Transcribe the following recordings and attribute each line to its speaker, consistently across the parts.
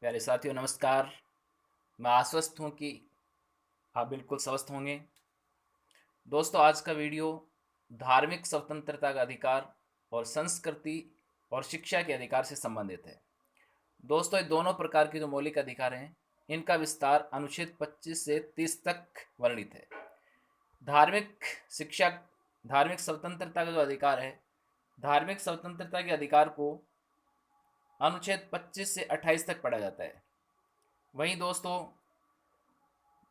Speaker 1: प्यारे साथियों नमस्कार। मैं आश्वस्त हूँ कि आप बिल्कुल स्वस्थ होंगे। दोस्तों आज का वीडियो धार्मिक स्वतंत्रता का अधिकार और संस्कृति और शिक्षा के अधिकार से संबंधित है। दोस्तों ये दोनों प्रकार के जो मौलिक अधिकार हैं इनका विस्तार अनुच्छेद 25 से 30 तक वर्णित है। धार्मिक शिक्षा धार्मिक स्वतंत्रता का जो अधिकार है, धार्मिक स्वतंत्रता के अधिकार को अनुच्छेद 25 से 28 तक पढ़ा जाता है। वहीं दोस्तों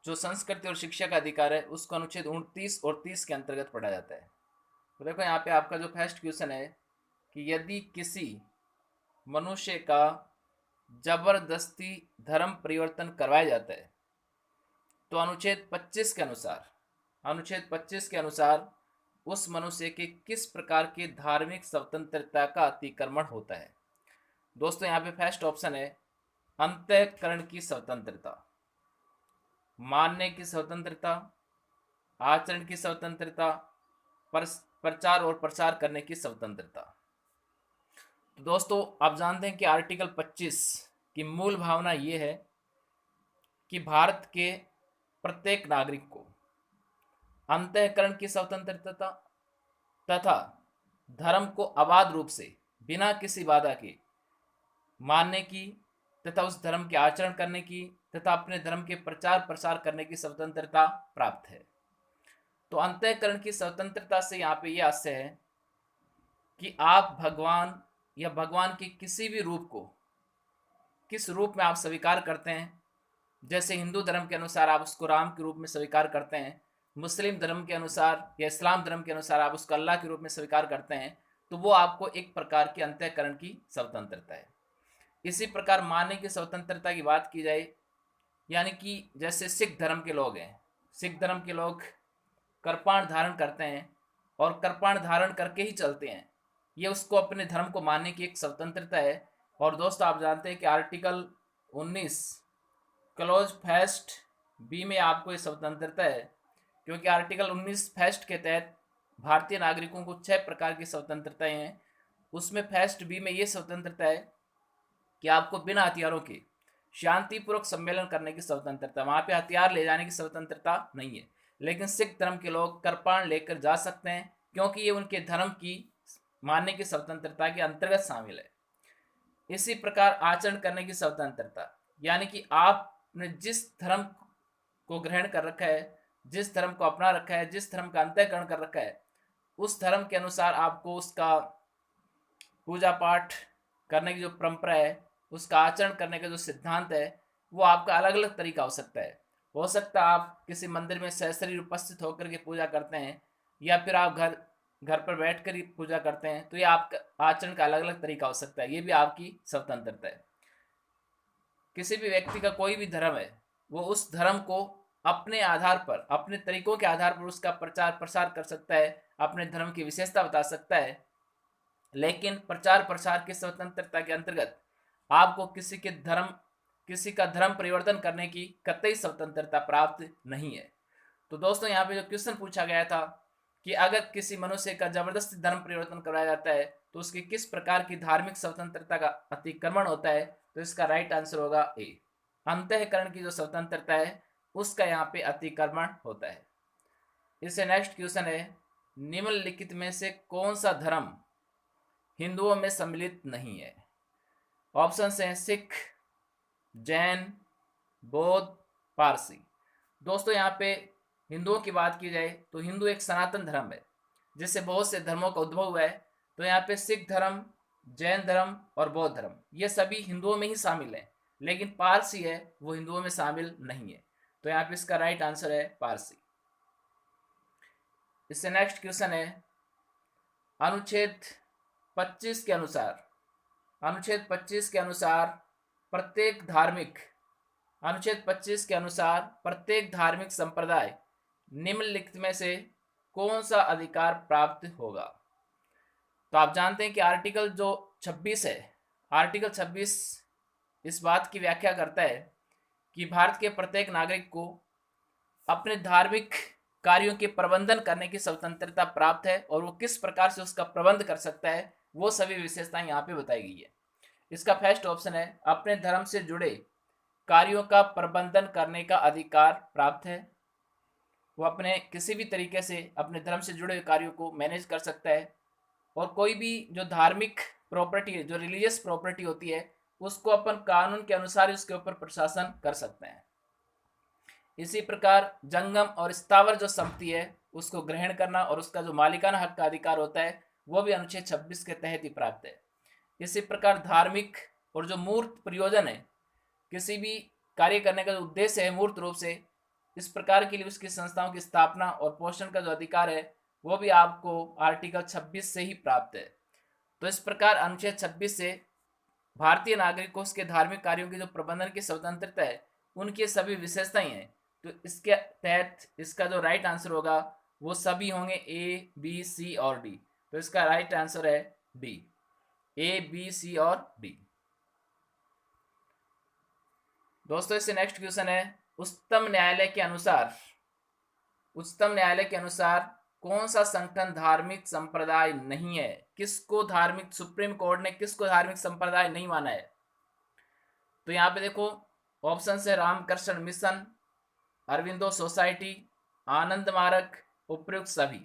Speaker 1: जो संस्कृति और शिक्षा का अधिकार है उसको अनुच्छेद 29 और 30 के अंतर्गत पढ़ा जाता है। तो देखो यहाँ पे आपका जो फर्स्ट क्वेश्चन है कि यदि किसी मनुष्य का जबरदस्ती धर्म परिवर्तन करवाया जाता है तो अनुच्छेद 25 के अनुसार उस मनुष्य के किस प्रकार की धार्मिक स्वतंत्रता का अतिक्रमण होता है। दोस्तों यहाँ पे फर्स्ट ऑप्शन है अंतःकरण की स्वतंत्रता, मानने की स्वतंत्रता, आचरण की स्वतंत्रता, प्रचार और प्रसार करने की स्वतंत्रता। तो दोस्तों आप जानते हैं कि आर्टिकल 25 की मूल भावना ये है कि भारत के प्रत्येक नागरिक को अंतःकरण की स्वतंत्रता तथा धर्म को अबाध रूप से बिना किसी बाधा के मानने की तथा उस धर्म के आचरण करने की तथा अपने धर्म के प्रचार प्रसार करने की स्वतंत्रता प्राप्त है। तो अंतःकरण की स्वतंत्रता से यहाँ पे ये आशय है कि आप भगवान या भगवान के किसी भी रूप को किस रूप में आप स्वीकार करते हैं। जैसे हिंदू धर्म के अनुसार आप उसको राम के रूप में स्वीकार करते हैं, मुस्लिम धर्म के अनुसार या इस्लाम धर्म के अनुसार आप उसको अल्लाह के रूप में स्वीकार करते हैं, तो वो आपको एक प्रकार की अंतःकरण की स्वतंत्रता है। इसी प्रकार मानने की स्वतंत्रता की बात की जाए, यानी कि जैसे सिख धर्म के लोग हैं, सिख धर्म के लोग कृपाण धारण करते हैं और कृपाण धारण करके ही चलते हैं, ये उसको अपने धर्म को मानने की एक स्वतंत्रता है। और दोस्तों आप जानते हैं कि आर्टिकल 19 क्लोज फर्स्ट बी में आपको ये स्वतंत्रता है, क्योंकि आर्टिकल 19 फर्स्ट के तहत भारतीय नागरिकों को 6 प्रकार की स्वतंत्रताएं हैं। उसमें फर्स्ट बी में ये स्वतंत्रता है कि आपको बिना हथियारों के शांतिपूर्वक सम्मेलन करने की स्वतंत्रता, वहाँ पे हथियार ले जाने की स्वतंत्रता नहीं है। लेकिन सिख धर्म के लोग कृपाण लेकर जा सकते हैं, क्योंकि ये उनके धर्म की मानने की स्वतंत्रता के अंतर्गत शामिल है। इसी प्रकार आचरण करने की स्वतंत्रता, यानी कि आपने जिस धर्म को ग्रहण कर रखा है, जिस धर्म को अपना रखा है, जिस धर्म का अंतःकरण कर रखा है, उस धर्म के अनुसार आपको उसका पूजा पाठ करने की जो परंपरा है, उसका आचरण करने का जो सिद्धांत है, वो आपका अलग अलग तरीका हो सकता है। हो सकता है आप किसी मंदिर में सशरीर उपस्थित होकर के पूजा करते हैं, या फिर आप घर घर पर बैठ कर ही पूजा करते हैं, तो ये आपका आचरण का अलग अलग तरीका हो सकता है। ये भी आपकी स्वतंत्रता है। किसी भी व्यक्ति का कोई भी धर्म है, वो उस धर्म को अपने आधार पर, अपने तरीकों के आधार पर उसका प्रचार प्रसार कर सकता है, अपने धर्म की विशेषता बता सकता है। लेकिन प्रचार प्रसार की स्वतंत्रता के अंतर्गत आपको किसी का धर्म परिवर्तन करने की कतई स्वतंत्रता प्राप्त नहीं है। तो दोस्तों यहाँ पे जो क्वेश्चन पूछा गया था कि अगर किसी मनुष्य का जबरदस्ती धर्म परिवर्तन कराया जाता है तो उसकी किस प्रकार की धार्मिक स्वतंत्रता का अतिक्रमण होता है, तो इसका राइट आंसर होगा ए, अंतःकरण की जो स्वतंत्रता है उसका यहाँ पे अतिक्रमण होता है। इससे नेक्स्ट क्वेश्चन है, निम्नलिखित में से कौन सा धर्म हिंदुओं में सम्मिलित नहीं है। ऑप्शन हैं सिख, जैन, बौद्ध, पारसी। दोस्तों यहाँ पे हिंदुओं की बात की जाए तो हिंदू एक सनातन धर्म है जिससे बहुत से धर्मों का उद्भव हुआ है। तो यहाँ पे सिख धर्म, जैन धर्म और बौद्ध धर्म ये सभी हिंदुओं में ही शामिल हैं, लेकिन पारसी है वो हिंदुओं में शामिल नहीं है। तो यहाँ पे इसका राइट आंसर है पारसी। इससे नेक्स्ट क्वेश्चन है, अनुच्छेद 25 के अनुसार अनुच्छेद 25 के अनुसार प्रत्येक धार्मिक अनुच्छेद 25 के अनुसार प्रत्येक धार्मिक संप्रदाय निम्नलिखित में से कौन सा अधिकार प्राप्त होगा। तो आप जानते हैं कि आर्टिकल जो 26 है, आर्टिकल 26 इस बात की व्याख्या करता है कि भारत के प्रत्येक नागरिक को अपने धार्मिक कार्यों के प्रबंधन करने की स्वतंत्रता प्राप्त है, और वो किस प्रकार से उसका प्रबंध कर सकता है वो सभी विशेषताएं यहाँ पे बताई गई है। इसका फर्स्ट ऑप्शन है अपने धर्म से जुड़े कार्यों का प्रबंधन करने का अधिकार प्राप्त है। वो अपने किसी भी तरीके से अपने धर्म से जुड़े हुए कार्यों को मैनेज कर सकता है, और कोई भी जो धार्मिक प्रॉपर्टी है, जो रिलीजियस प्रॉपर्टी होती है, उसको अपन कानून के अनुसार उसके ऊपर प्रशासन कर सकते हैं। इसी प्रकार जंगम और स्थावर जो संपत्ति है उसको ग्रहण करना और उसका जो मालिकाना हक का अधिकार होता है वो भी अनुच्छेद 26 के तहत ही प्राप्त है। इसी प्रकार धार्मिक और जो मूर्त प्रयोजन है, किसी भी कार्य करने का जो उद्देश्य है मूर्त रूप से, इस प्रकार के लिए उसकी संस्थाओं की स्थापना और पोषण का जो अधिकार है वो भी आपको आर्टिकल 26 से ही प्राप्त है। तो इस प्रकार अनुच्छेद 26 से भारतीय नागरिक को उसके धार्मिक कार्यों के जो प्रबंधन की स्वतंत्रता है उनकी सभी विशेषताएं हैं। तो इसके तहत इसका जो राइट आंसर होगा वो सभी होंगे ए, बी, सी और डी। तो इसका राइट आंसर है डी, ए, बी, सी और डी। दोस्तों इससे नेक्स्ट क्वेश्चन है उच्चतम न्यायालय के अनुसार कौन सा संगठन धार्मिक संप्रदाय नहीं है? किसको धार्मिक, सुप्रीम कोर्ट ने किसको धार्मिक संप्रदाय नहीं माना है? तो यहाँ पे देखो ऑप्शन है रामकृष्ण मिशन, अरविंदो सोसाइटी, आनंद मार्ग, उपयुक्त सभी।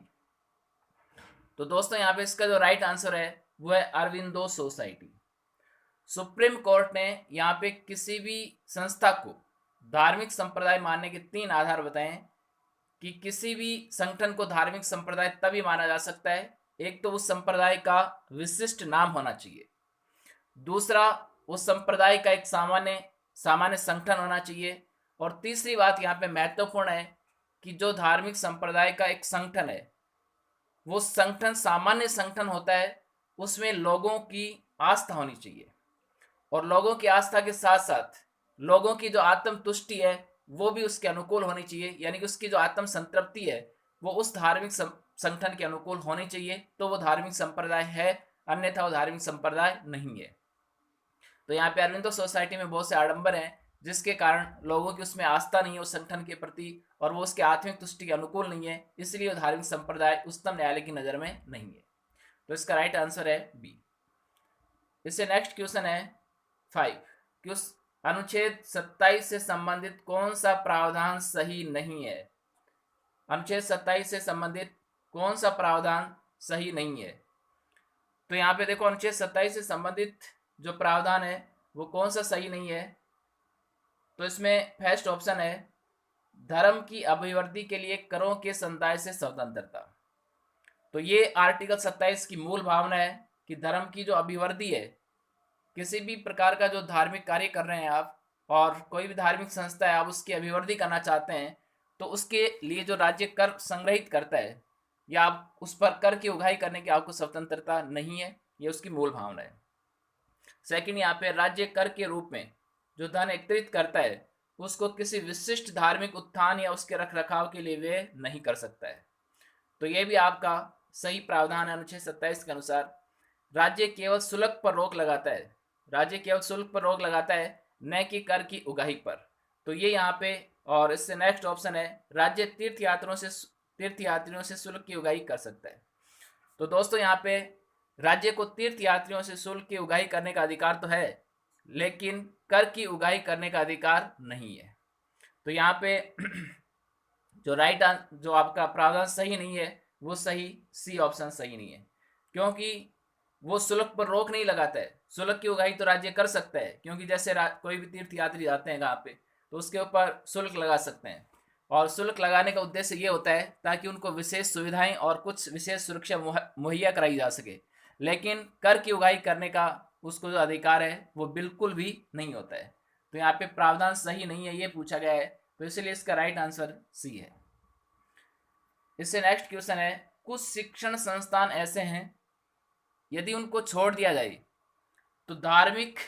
Speaker 1: तो दोस्तों यहाँ पे इसका जो राइट आंसर है वो है अरविंदो सोसाइटी। सुप्रीम कोर्ट ने यहाँ पे किसी भी संस्था को धार्मिक संप्रदाय मानने के 3 आधार बताए कि किसी भी संगठन को धार्मिक संप्रदाय तभी माना जा सकता है, एक तो उस संप्रदाय का विशिष्ट नाम होना चाहिए, दूसरा उस संप्रदाय का एक सामान्य संगठन होना चाहिए, और तीसरी बात यहाँ पे महत्वपूर्ण है कि जो धार्मिक संप्रदाय का एक संगठन है वो संगठन सामान्य संगठन होता है, उसमें लोगों की आस्था होनी चाहिए, और लोगों की आस्था के साथ साथ लोगों की जो आत्म तुष्टि है वो भी उसके अनुकूल होनी चाहिए, यानी कि उसकी जो आत्म संतृप्ति है वो उस धार्मिक संगठन के अनुकूल होनी चाहिए, तो वो धार्मिक संप्रदाय है, अन्यथा वो धार्मिक संप्रदाय नहीं है। तो यहाँ पे अरविंदो सोसाइटी में बहुत से आडंबर हैं जिसके कारण लोगों की उसमें आस्था नहीं है उस संगठन के प्रति, और वो उसके आत्मिक तुष्टि के अनुकूल नहीं है, इसलिए वो धार्मिक संप्रदाय उच्चतम न्यायालय की नज़र में नहीं है। तो इसका राइट आंसर है बी। इससे नेक्स्ट क्वेश्चन है 5, अनुच्छेद 27 से संबंधित कौन सा प्रावधान सही नहीं है? अनुच्छेद 27 से संबंधित कौन सा प्रावधान सही नहीं है? तो यहाँ पे देखो अनुच्छेद 27 से संबंधित जो प्रावधान है वो कौन सा सही नहीं है? तो इसमें फर्स्ट ऑप्शन है धर्म की अभिवृद्धि के लिए करों के संदाय से स्वतंत्रता। तो ये आर्टिकल 27 की मूल भावना है कि धर्म की जो अभिवृद्धि है, किसी भी प्रकार का जो धार्मिक कार्य कर रहे हैं आप और कोई भी धार्मिक संस्था है आप उसकी अभिवृद्धि करना चाहते हैं, तो उसके लिए जो राज्य कर संग्रहित करता है या आप उस पर कर की उगाही करने की आपको स्वतंत्रता नहीं है, ये उसकी मूल भावना है। सेकंड, यहाँ पे राज्य कर के रूप में जो धन एकत्रित करता है उसको किसी विशिष्ट धार्मिक उत्थान या उसके रख रखाव के लिए वे नहीं कर सकता है। तो ये भी आपका सही प्रावधान है अनुच्छेद 27 के अनुसार। राज्य केवल शुल्क पर रोक लगाता है, राज्य केवल शुल्क पर रोक लगाता है, न कि कर की उगाही पर। तो ये यहाँ पे, और इससे नेक्स्ट ऑप्शन है राज्य तीर्थयात्रियों से शुल्क की उगाही कर सकता है। तो दोस्तों यहाँ पे राज्य को तीर्थयात्रियों से शुल्क की उगाही करने का अधिकार तो है, लेकिन कर की उगाही करने का अधिकार नहीं है। तो यहाँ पे जो आपका प्रावधान सही नहीं है वो सही सी ऑप्शन सही नहीं है, क्योंकि वो शुल्क पर रोक नहीं लगाता है। शुल्क की उगाही तो राज्य कर सकता है, क्योंकि जैसे कोई भी तीर्थ यात्री जाते हैं वहाँ पे तो उसके ऊपर शुल्क लगा सकते हैं, और शुल्क लगाने का उद्देश्य ये होता है ताकि उनको विशेष सुविधाएं और कुछ विशेष सुरक्षा मुहैया कराई जा सके, लेकिन कर की उगाही करने का उसको जो अधिकार है वो बिल्कुल भी नहीं होता है। तो यहाँ पे प्रावधान सही नहीं है ये पूछा गया है, तो इसलिए इसका राइट आंसर सी है। इससे नेक्स्ट क्वेश्चन है कुछ शिक्षण संस्थान ऐसे हैं यदि उनको छोड़ दिया जाए तो धार्मिक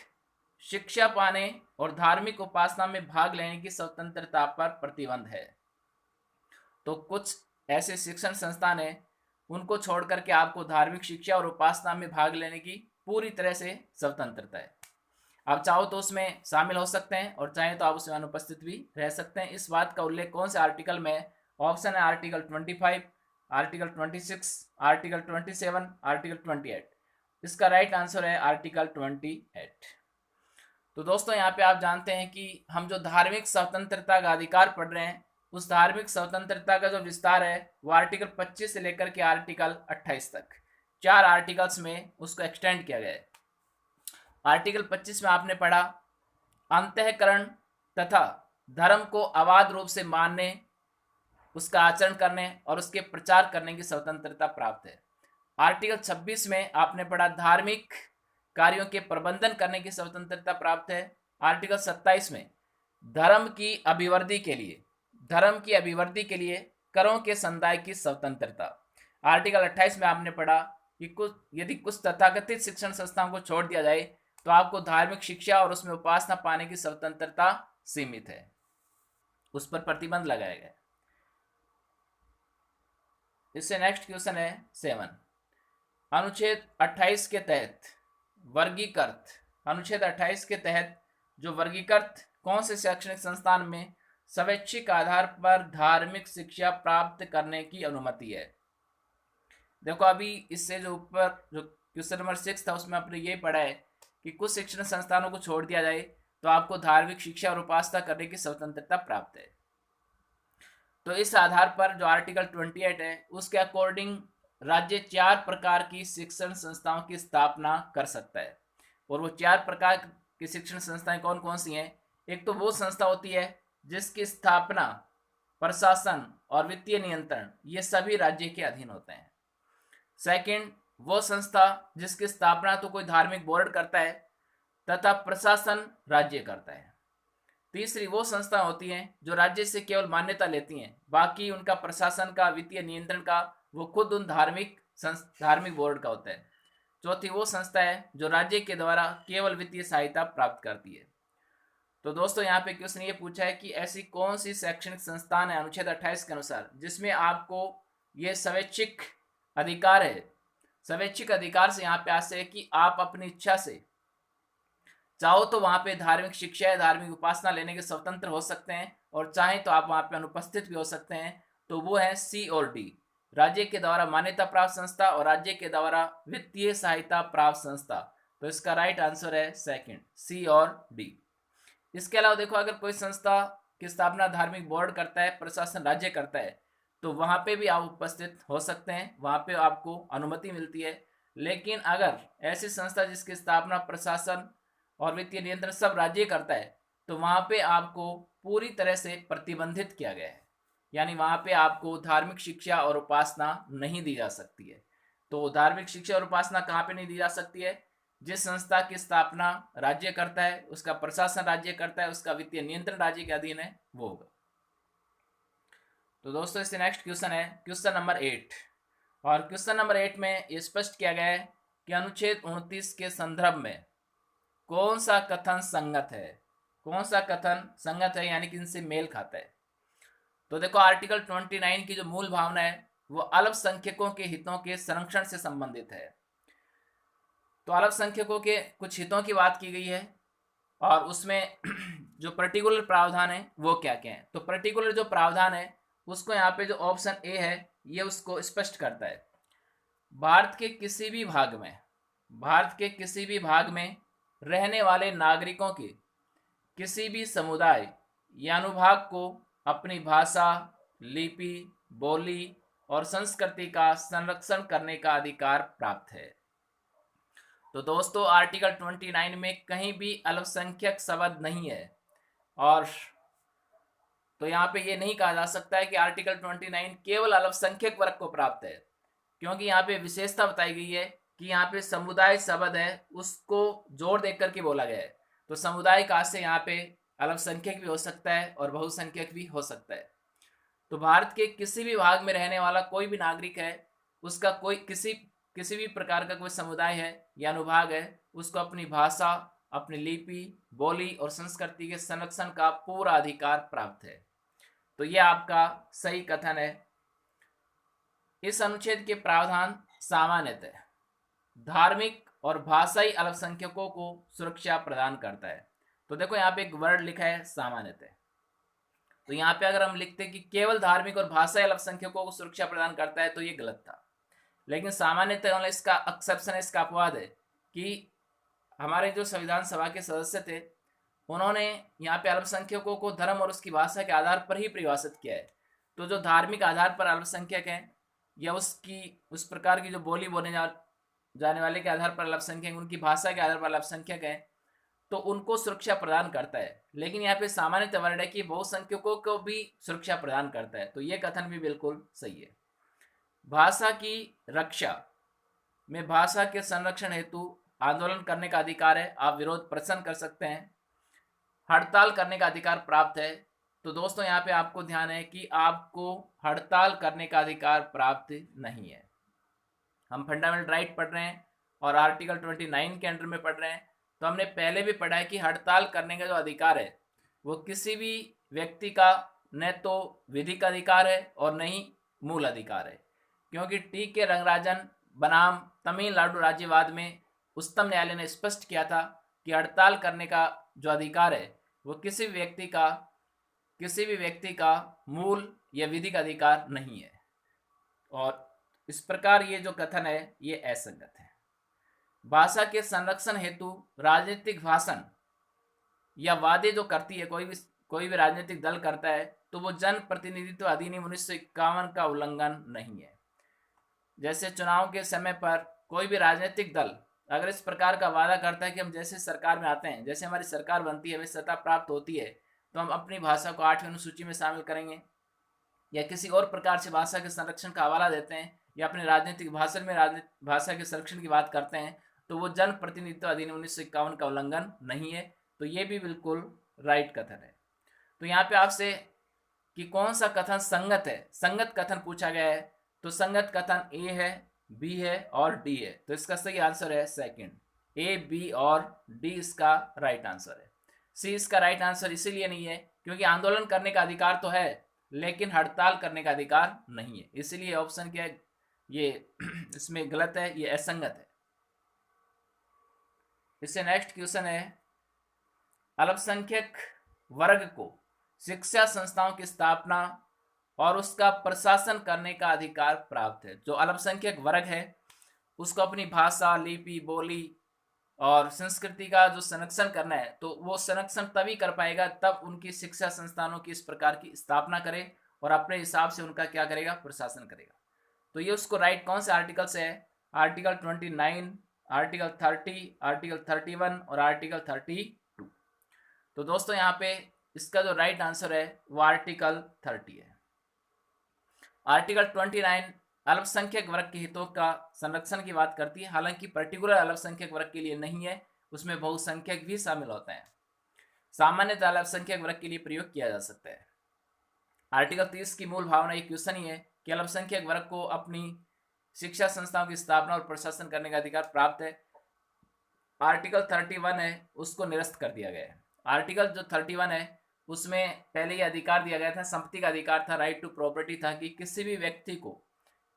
Speaker 1: शिक्षा पाने और धार्मिक उपासना में भाग लेने की स्वतंत्रता पर प्रतिबंध है। तो कुछ ऐसे शिक्षण संस्थान हैं उनको छोड़ करके आपको धार्मिक शिक्षा और उपासना में भाग लेने की पूरी तरह से स्वतंत्रता है। आप चाहो तो उसमें शामिल हो सकते हैं और चाहे तो आप उसमें अनुपस्थित भी रह सकते हैं। इस बात का उल्लेख कौन से आर्टिकल में? ऑप्शन है आर्टिकल 25, आर्टिकल 26, आर्टिकल 27, आर्टिकल 28। इसका राइट आंसर है आर्टिकल 28। तो दोस्तों यहाँ पे आप जानते हैं कि हम जो धार्मिक स्वतंत्रता का अधिकार पढ़ रहे हैं, उस धार्मिक स्वतंत्रता का जो विस्तार है वो आर्टिकल 25 से लेकर के आर्टिकल 28 तक 4 आर्टिकल्स में उसको एक्सटेंड किया गया है। आर्टिकल 25 में आपने पढ़ा अंतःकरण तथा धर्म को अबाध रूप से मानने, उसका आचरण करने और उसके प्रचार करने की स्वतंत्रता प्राप्त है। आर्टिकल 26 में आपने पढ़ा धार्मिक कार्यों के प्रबंधन करने की स्वतंत्रता प्राप्त है। आर्टिकल 27 में धर्म की अभिवृद्धि के लिए करों के संदाय की स्वतंत्रता। आर्टिकल 28 में आपने पढ़ा कि यदि कुछ तथाकथित शिक्षण संस्थाओं को छोड़ दिया जाए तो आपको धार्मिक शिक्षा और उसमें उपासना पाने की स्वतंत्रता सीमित है, उस पर प्रतिबंध लगाया गया। इससे नेक्स्ट क्वेश्चन है 7। अनुच्छेद 28 के तहत जो वर्गीकृत कौन से शैक्षणिक संस्थान में स्वैच्छिक आधार पर धार्मिक शिक्षा प्राप्त करने की अनुमति है। देखो अभी इससे जो ऊपर जो क्वेश्चन नंबर 6 था उसमें आपने ये पढ़ा है कि कुछ शिक्षण संस्थानों को छोड़ दिया जाए तो आपको धार्मिक शिक्षा और उपासना करने की स्वतंत्रता प्राप्त है। तो इस आधार पर जो आर्टिकल 28 है उसके अकॉर्डिंग राज्य 4 प्रकार की शिक्षण संस्थाओं की स्थापना कर सकता है। और वो 4 प्रकार की शिक्षण संस्थाएं कौन कौन सी हैं? एक तो वो संस्था होती है जिसकी स्थापना, प्रशासन और वित्तीय नियंत्रण ये सभी राज्य के अधीन होते हैं। सेकंड, वो संस्था जिसकी स्थापना तो कोई धार्मिक बोर्ड करता है तथा प्रशासन राज्य करता है। तीसरी, वो संस्था होती हैं जो राज्य से केवल मान्यता लेती हैं, बाकी उनका प्रशासन का, वित्तीय नियंत्रण का वो खुद उन धार्मिक बोर्ड का होता है। चौथी, वो संस्था है जो राज्य के द्वारा केवल वित्तीय सहायता प्राप्त करती है। तो दोस्तों यहाँ पे क्वेश्चन ये पूछा है कि ऐसी कौन सी शैक्षणिक संस्थान है अनुच्छेद 28 के अनुसार जिसमें आपको ये स्वैच्छिक अधिकार है। स्वैच्छिक अधिकार से यहाँ पे आशय है कि आप अपनी इच्छा से चाहो तो वहाँ पे धार्मिक शिक्षा या धार्मिक उपासना लेने के स्वतंत्र हो सकते हैं और चाहें तो आप वहाँ पे अनुपस्थित भी हो सकते हैं। तो वो है सी और डी, राज्य के द्वारा मान्यता प्राप्त संस्था और राज्य के द्वारा वित्तीय सहायता प्राप्त संस्था। तो इसका राइट आंसर है सेकंड, सी और डी। इसके अलावा देखो अगर कोई संस्था की स्थापना धार्मिक बोर्ड करता है, प्रशासन राज्य करता है, तो वहाँ पे भी आप उपस्थित हो सकते हैं, वहाँ पे आपको अनुमति मिलती है। लेकिन अगर ऐसी संस्था जिसकी स्थापना प्रशासन और वित्तीय नियंत्रण सब राज्य करता है तो वहाँ पे आपको पूरी तरह से प्रतिबंधित किया गया है, यानी वहाँ पे आपको धार्मिक शिक्षा और उपासना नहीं दी जा सकती है। तो धार्मिक शिक्षा और उपासना कहाँ पे नहीं दी जा सकती है? जिस संस्था की स्थापना राज्य करता है, उसका प्रशासन राज्य करता है, उसका वित्तीय नियंत्रण राज्य के अधीन है, वो होगा। तो दोस्तों इससे नेक्स्ट क्वेश्चन है क्वेश्चन नंबर 8। और क्वेश्चन नंबर 8 में ये स्पष्ट किया गया है कि अनुच्छेद 29 के संदर्भ में कौन सा कथन संगत है, यानी कि इनसे मेल खाता है। तो देखो आर्टिकल 29 की जो मूल भावना है वो अल्पसंख्यकों के हितों के संरक्षण से संबंधित है। तो अल्पसंख्यकों के कुछ हितों की बात की गई है और उसमें जो पर्टिकुलर प्रावधान है वो क्या क्या है। तो पर्टिकुलर जो प्रावधान है उसको यहाँ पे जो ऑप्शन ए है ये उसको स्पष्ट करता है। भारत के किसी भी भाग में रहने वाले नागरिकों के किसी भी समुदाय या अनुभाग को अपनी भाषा, लिपि, बोली और संस्कृति का संरक्षण करने का अधिकार प्राप्त है। तो दोस्तों आर्टिकल 29 में कहीं भी अल्पसंख्यक शब्द नहीं है और तो यहाँ पे ये नहीं कहा जा सकता है कि आर्टिकल 29 केवल अल्पसंख्यक वर्ग को प्राप्त है, क्योंकि यहाँ पे विशेषता बताई गई है कि यहाँ पे समुदाय शब्द है उसको जोर देकर करके बोला गया है। तो समुदाय का से यहाँ पे अल्पसंख्यक भी हो सकता है और बहुसंख्यक भी हो सकता है। तो भारत के किसी भी भाग में रहने वाला कोई भी नागरिक है, उसका कोई किसी भी प्रकार का कोई समुदाय है या अनुभाग है, उसको अपनी भाषा, अपनी लिपि, बोली और संस्कृति के संरक्षण का पूरा अधिकार प्राप्त है। तो यह आपका सही कथन है। इस अनुच्छेद के प्रावधान सामान्यतः धार्मिक और भाषाई अल्पसंख्यकों को सुरक्षा प्रदान करता है। तो देखो यहाँ पे एक वर्ड लिखा है सामान्यतः, तो यहाँ पे अगर हम लिखते कि केवल धार्मिक और भाषाई अल्पसंख्यकों को सुरक्षा प्रदान करता है तो ये गलत था, लेकिन सामान्यतः इसका एक्सेप्शन है, इसका अपवाद है कि हमारे जो संविधान सभा के सदस्य थे उन्होंने यहाँ पे अल्पसंख्यकों को धर्म और उसकी भाषा के आधार पर ही परिभाषित किया है। तो जो धार्मिक आधार पर अल्पसंख्यक हैं या उसकी उस प्रकार की जो बोली बोले जाने वाले के आधार पर अल्पसंख्यक, उनकी भाषा के आधार पर अल्पसंख्यक हैं, तो उनको सुरक्षा प्रदान करता है। लेकिन यहाँ पे सामान्य वर्ण है कि बहुसंख्यकों को भी सुरक्षा प्रदान करता है, तो ये कथन भी बिल्कुल सही है। भाषा की रक्षा में भाषा के संरक्षण हेतु आंदोलन करने का अधिकार है, आप विरोध प्रदर्शन कर सकते हैं। हड़ताल करने का अधिकार प्राप्त है। तो दोस्तों यहाँ पे आपको ध्यान है कि आपको हड़ताल करने का अधिकार प्राप्त नहीं है। हम फंडामेंटल राइट पढ़ रहे हैं और आर्टिकल 29 के अंडर में पढ़ रहे हैं, तो हमने पहले भी पढ़ा है कि हड़ताल करने का जो अधिकार है वो किसी भी व्यक्ति का न तो विधिक अधिकार है और न ही मूल अधिकार है, क्योंकि टी के रंगराजन बनाम तमिलनाडु राज्यवाद में उच्चतम न्यायालय ने स्पष्ट किया था कि हड़ताल करने का जो अधिकार है वो किसी भी व्यक्ति का मूल या विधिक अधिकार नहीं है, और इस प्रकार ये जो कथन है ये असंगत है। भाषा के संरक्षण हेतु राजनीतिक भाषण या वादे जो करती है कोई भी राजनीतिक दल करता है, तो वो जन प्रतिनिधित्व अधिनियम 1951 का उल्लंघन नहीं है। जैसे चुनाव के समय पर कोई भी राजनीतिक दल अगर इस प्रकार का वादा करता है कि हम जैसे सरकार में आते हैं, जैसे हमारी सरकार बनती है, हमें सत्ता प्राप्त होती है, तो हम अपनी भाषा को 8वीं अनुसूची में शामिल करेंगे, या किसी और प्रकार से भाषा के संरक्षण का हवाला देते हैं, या अपने राजनीतिक भाषण में भाषा के संरक्षण की बात करते हैं, तो वो जन प्रतिनिधित्व अधिनियम 1951 का उल्लंघन नहीं है। तो ये भी बिल्कुल राइट कथन है। तो यहाँ पे आपसे कि कौन सा कथन संगत है, संगत कथन पूछा गया है, तो संगत कथन ए है, बी है और डी है। तो इसका सही आंसर है सेकंड, ए, बी और डी इसका राइट आंसर है। सी इसका राइट आंसर इसीलिए नहीं है क्योंकि आंदोलन करने का अधिकार तो है लेकिन हड़ताल करने का अधिकार नहीं है, इसीलिए ऑप्शन क्या है, ये इसमें गलत है, ये असंगत है। इससे नेक्स्ट क्वेश्चन है, अल्पसंख्यक वर्ग को शिक्षा संस्थाओं की स्थापना और उसका प्रशासन करने का अधिकार प्राप्त है। जो अल्पसंख्यक वर्ग है उसको अपनी भाषा, लिपि, बोली और संस्कृति का जो संरक्षण करना है, तो वो संरक्षण तभी कर पाएगा तब उनकी शिक्षा संस्थानों की इस प्रकार की स्थापना करे और अपने हिसाब से उनका क्या करेगा, प्रशासन करेगा। तो ये उसको राइट कौन से आर्टिकल से है, आर्टिकल 29, आर्टिकल 30, आर्टिकल 31 और आर्टिकल 32। तो दोस्तों यहाँ पे इसका जो राइट आंसर है वो आर्टिकल 30 है। आर्टिकल 29 अल्पसंख्यक वर्ग के हितों का संरक्षण की बात करती है, हालांकि पर्टिकुलर अल्पसंख्यक वर्ग के लिए नहीं है, उसमें बहुसंख्यक भी शामिल होते हैं। सामान्यतः अल्पसंख्यक वर्ग के लिए प्रयोग किया जा सकता है। आर्टिकल 30 की मूल भावना एक क्वेश्चन ही है कि अल्पसंख्यक वर्ग को अपनी शिक्षा संस्थाओं की स्थापना और प्रशासन करने का अधिकार प्राप्त है। आर्टिकल 31 है उसको निरस्त कर दिया गया है। आर्टिकल जो 31 है उसमें पहले ये अधिकार दिया गया था, संपत्ति का अधिकार था, राइट टू प्रॉपर्टी था, कि किसी भी व्यक्ति को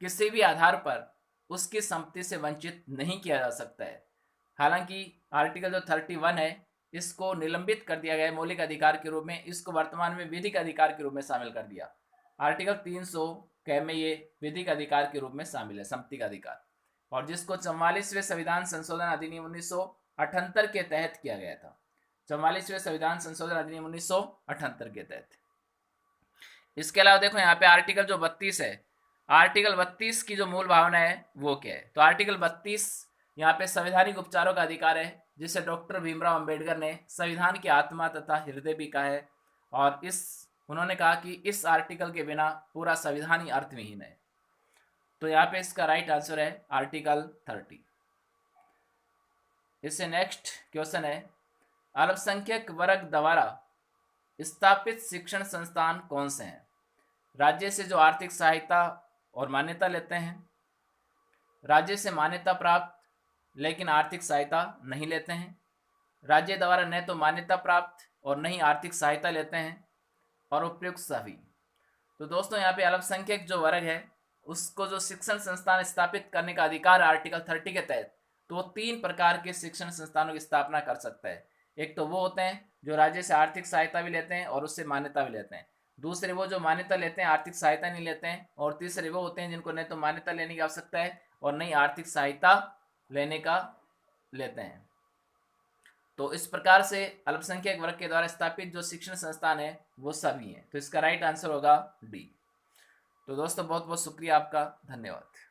Speaker 1: किसी भी आधार पर उसकी संपत्ति से वंचित नहीं किया जा सकता है। हालांकि आर्टिकल जो 31 है इसको निलंबित कर दिया गया है मौलिक अधिकार के रूप में, इसको वर्तमान में विधिक अधिकार के रूप में शामिल कर दिया। आर्टिकल 300 में ये विधिक अधिकार के रूप में शामिल है, संपत्ति का अधिकार, और जिसको 44वें संविधान संशोधन अधिनियम 1978 के तहत किया गया था। 44वें संविधान संशोधन अधिनियम 1978 के तहत। इसके अलावा देखो यहाँ पे आर्टिकल जो 32 है, आर्टिकल 32 की जो मूल भावना है वो क्या है, तो आर्टिकल 32 यहाँ पे संवैधानिक उपचारों का अधिकार है, जिसे डॉक्टर भीमराव अंबेडकर ने संविधान की आत्मा तथा हृदय भी कहा है, और उन्होंने कहा कि इस आर्टिकल के बिना पूरा संविधान ही अर्थविहीन है। तो यहाँ पे इसका राइट आंसर है आर्टिकल 30। इससे नेक्स्ट क्वेश्चन है, अल्पसंख्यक वर्ग द्वारा स्थापित शिक्षण संस्थान कौन से हैं? राज्य से जो आर्थिक सहायता और मान्यता लेते हैं, राज्य से मान्यता प्राप्त लेकिन आर्थिक सहायता नहीं लेते हैं, राज्य द्वारा न तो मान्यता प्राप्त और न ही आर्थिक सहायता लेते हैं, और उपयुक्त सभी। तो दोस्तों यहाँ पे अल्पसंख्यक जो वर्ग है उसको जो शिक्षण संस्थान स्थापित करने का अधिकार आर्टिकल 30 के तहत, तो वो 3 प्रकार के शिक्षण संस्थानों की स्थापना कर सकता है। एक तो वो होते हैं जो राज्य से आर्थिक सहायता भी लेते हैं और उससे मान्यता भी लेते हैं, दूसरे वो जो मान्यता लेते हैं आर्थिक सहायता नहीं लेते हैं, और तीसरे वो होते हैं जिनको न तो मान्यता लेने की आवश्यकता है और नई आर्थिक सहायता लेने का लेते हैं। तो इस प्रकार से अल्पसंख्यक वर्ग के द्वारा स्थापित जो शिक्षण संस्थान है वो सभी हैं। तो इसका राइट आंसर होगा डी। तो दोस्तों बहुत बहुत शुक्रिया आपका, धन्यवाद।